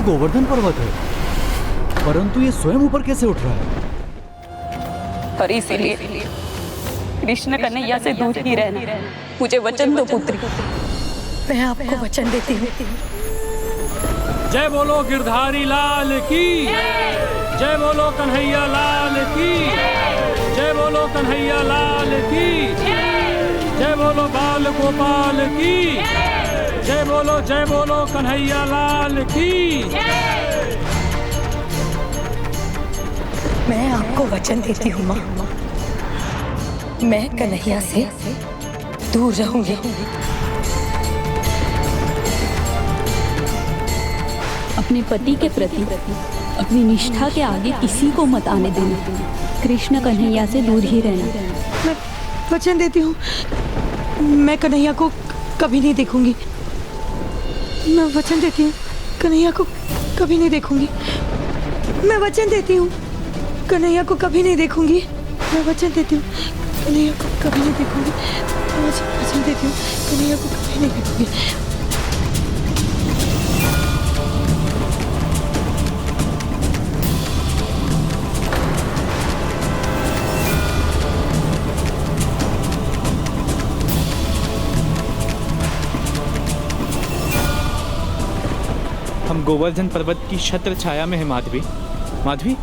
गोवर्धन पर्वत है, परंतु ये स्वयं ऊपर कैसे उठ रहा है? और इसीलिए कृष्ण कन्हैया से दूर ही रहना। मुझे वचन दो पुत्री। मैं आपको वचन देती हूँ। जय बोलो गिरधारी लाल की, जय बोलो कन्हैया लाल की, जय बोलो कन्हैया लाल की, जय बोलो बाल गोपाल की, जय बोलो कन्हैया लाल की। मैं आपको वचन देती हूँ माँ, मैं कन्हैया से दूर रहूंगी। अपने पति के प्रति अपनी निष्ठा के आगे किसी को मत आने देना। कृष्ण कन्हैया से दूर ही रहना। मैं वचन देती हूँ, मैं कन्हैया को कभी नहीं देखूंगी। मैं वचन देती हूँ, कन्हैया को कभी नहीं देखूंगी। मैं वचन देती हूँ, कन्हैया को कभी नहीं देखूंगी। मैं वचन देती हूँ, कन्हैया को कभी नहीं देखूंगी। मैं वचन देती हूँ, कन्हैया को कभी नहीं देखूंगी। हम गोवर्धन पर्वत की छत्र छाया में है माधवी। माधवी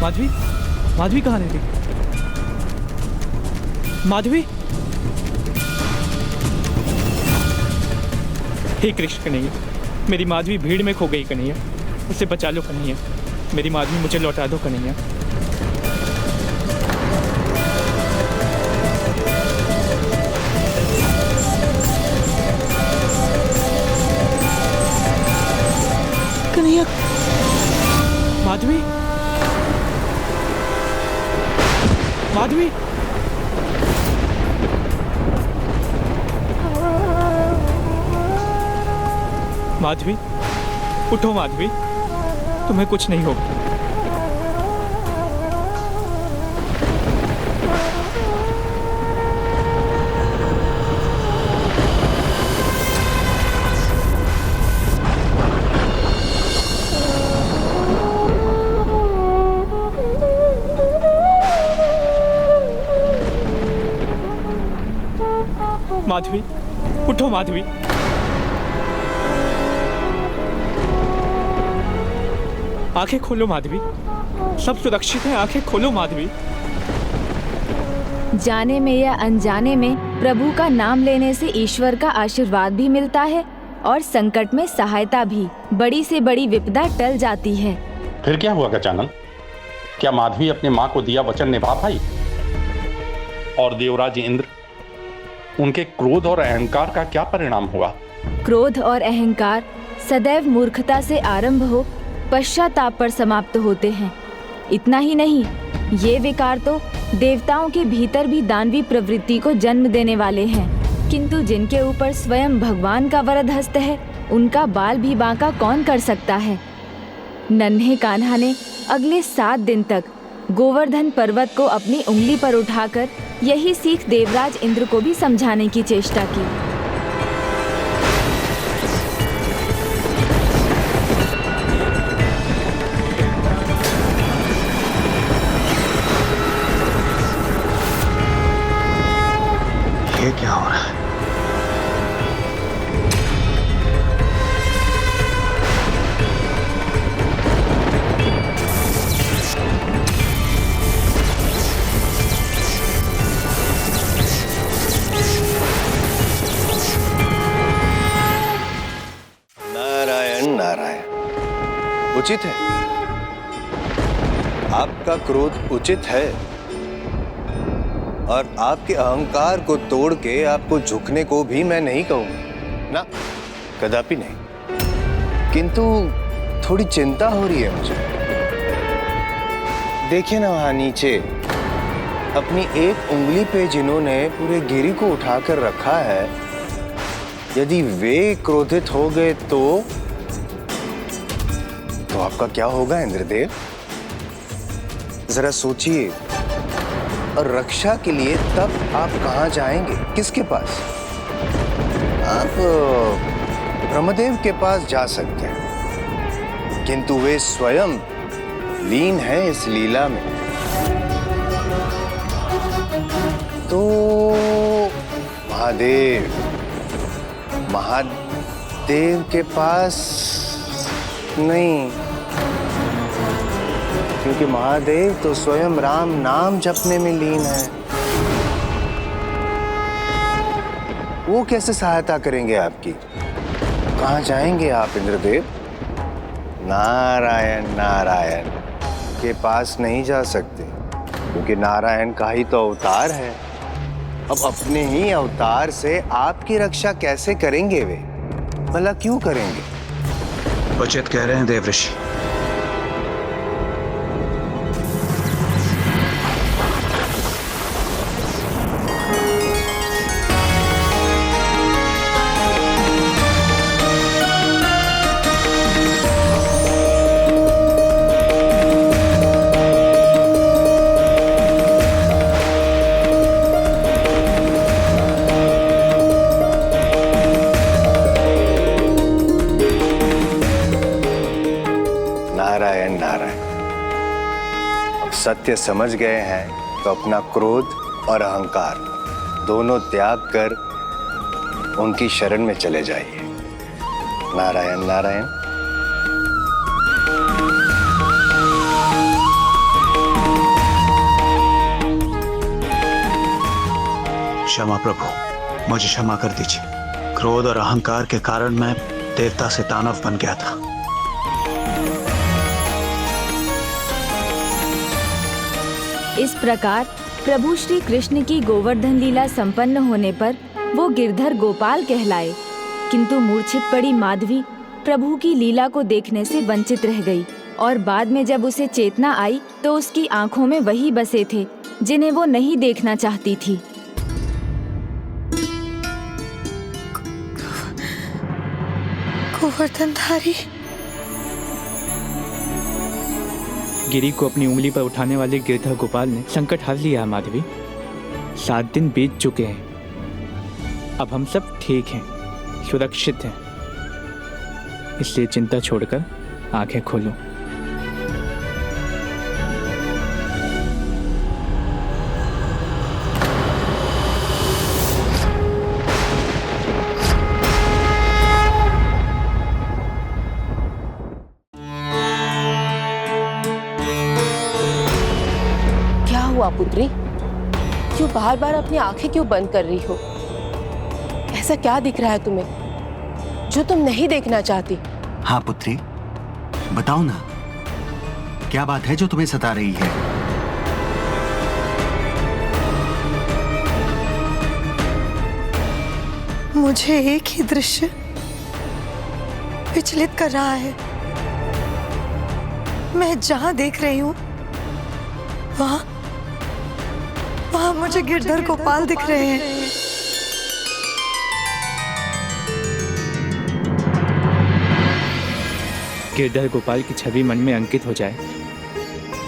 माधवी माधवी कहाँ रह गई? माधवी, हे कृष्ण कन्हैया, मेरी माधवी भीड़ में खो गई कन्हैया, उसे बचा लो कन्हैया, मेरी माधवी मुझे लौटा दो कन्हैया। कन्हैया, माधवी, माधवी, माधवी, उठो माधवी, तुम्हें कुछ नहीं होगा। माधवी, उठो माधवी। आंखें खोलो माधवी, सब सुरक्षित है, आंखें खोलो माधवी। जाने में या अनजाने में प्रभु का नाम लेने से ईश्वर का आशीर्वाद भी मिलता है और संकट में सहायता भी। बड़ी से बड़ी विपदा टल जाती है। फिर क्या हुआ गजानन? क्या माधवी अपनी मां को दिया वचन निभा पाई? और देवराज इंद्र, उनके क्रोध और अहंकार का क्या परिणाम हुआ? क्रोध और अहंकार सदैव मूर्खता से आरंभ हो पश्चाताप पर समाप्त होते हैं। इतना ही नहीं, ये विकार तो देवताओं के भीतर भी दानवी प्रवृत्ति को जन्म देने वाले हैं, किंतु जिनके ऊपर स्वयं भगवान का वरद हस्त है, उनका बाल भी बांका कौन कर सकता है। नन्हे कान्हा ने अगले 7 दिन तक गोवर्धन पर्वत को अपनी उंगली पर उठाकर यही सीख देवराज इंद्र को भी समझाने की चेष्टा की। ये क्या हो रहा है? उचित है, आपका क्रोध उचित है और आपके अहंकार को तोड़ के आपको झुकने को भी मैं नहीं कहूंगा ना, कदापि नहीं। किंतु थोड़ी चिंता हो रही है मुझे। देखिए ना वहां नीचे अपनी एक उंगली पे जिन्होंने पूरे गिरी को उठाकर रखा है, यदि वे क्रोधित हो गए तो आपका क्या होगा इंद्रदेव? जरा सोचिए। और रक्षा के लिए तब आप कहां जाएंगे? किसके पास? आप ब्रह्मदेव के पास जा सकते हैं, किंतु वे स्वयं लीन है इस लीला में। तो महादेव के पास नहीं, क्योंकि महादेव तो स्वयं राम नाम जपने में लीन है। वो कैसे सहायता करेंगे आपकी? कहाँ जाएंगे आप इंद्रदेव? नारायण नारायण के पास नहीं जा सकते, क्योंकि नारायण का ही तो अवतार है। अब अपने ही अवतार से आपकी रक्षा कैसे करेंगे वे? भला क्यों करेंगे? उचित कह रहे हैं देवऋषि। नारायण नारायण। अब सत्य समझ गए हैं तो अपना क्रोध और अहंकार दोनों त्याग कर उनकी शरण में चले जाइए। नारायण नारायण। क्षमा प्रभु, मुझे क्षमा कर दीजिए। क्रोध और अहंकार के कारण मैं देवता से दानव बन गया था। इस प्रकार प्रभु श्री कृष्ण की गोवर्धन लीला संपन्न होने पर वो गिरधर गोपाल कहलाए, किंतु मूर्छित पड़ी माधवी प्रभु की लीला को देखने से वंचित रह गई और बाद में जब उसे चेतना आई तो उसकी आंखों में वही बसे थे जिन्हें वो नहीं देखना चाहती थी। गोवर्धनधारी। गिरी को अपनी उंगली पर उठाने वाले गिरधर गोपाल ने संकट हार लिया। माधवी, 7 दिन बीत चुके हैं, अब हम सब ठीक हैं, सुरक्षित हैं, इसलिए चिंता छोड़कर आंखें खोलो। पुत्री, क्यों बार बार अपनी आंखें क्यों बंद कर रही हो? ऐसा क्या दिख रहा है तुम्हें जो तुम नहीं देखना चाहती? हाँ पुत्री, बताओ ना, क्या बात है जो तुम्हें सता रही है? मुझे एक ही दृश्य विचलित कर रहा है। मैं जहां देख रही हूं वहां मुझे गिरधर गोपाल दिख रहे हैं। गिरधर गोपाल की छवि मन में अंकित हो जाए,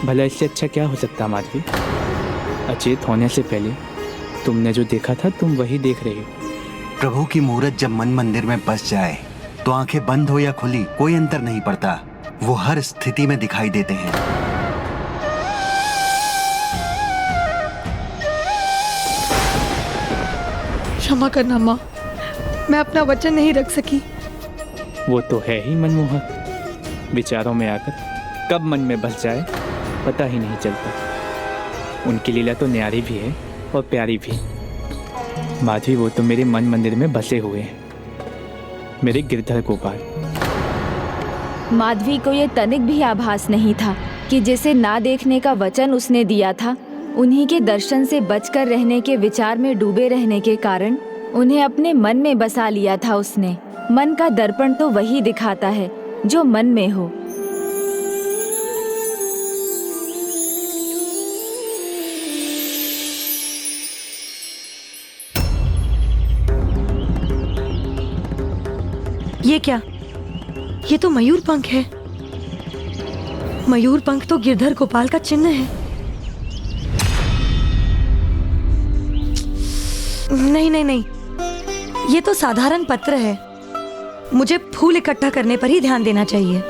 भला इससे अच्छा क्या हो सकता माधवी? अचेत होने से पहले तुमने जो देखा था तुम वही देख रही हो। प्रभु की मूरत जब मन मंदिर में बस जाए तो आंखें बंद हो या खुली कोई अंतर नहीं पड़ता, वो हर स्थिति में दिखाई देते हैं। क्षमा करना माँ, मैं अपना वचन नहीं रख सकी। वो तो है ही मनमोहक, विचारों में आकर कब मन में बस जाए पता ही नहीं चलता। उनकी लीला तो न्यारी भी है और प्यारी भी। माधवी, वो तो मेरे मन मंदिर में बसे हुए हैं, मेरे गिरधर गोपाल। माधवी को ये तनिक भी आभास नहीं था कि जिसे ना देखने का वचन उसने दिया था, उन्हीं के दर्शन से बचकर रहने के विचार में डूबे रहने के कारण उन्हें अपने मन में बसा लिया था उसने। मन का दर्पण तो वही दिखाता है जो मन में हो। ये क्या? ये तो मयूर पंख है। मयूर पंख तो गिरधर गोपाल का चिन्ह है। नहीं नहीं नहीं, ये तो साधारण पत्र है। मुझे फूल इकट्ठा करने पर ही ध्यान देना चाहिए।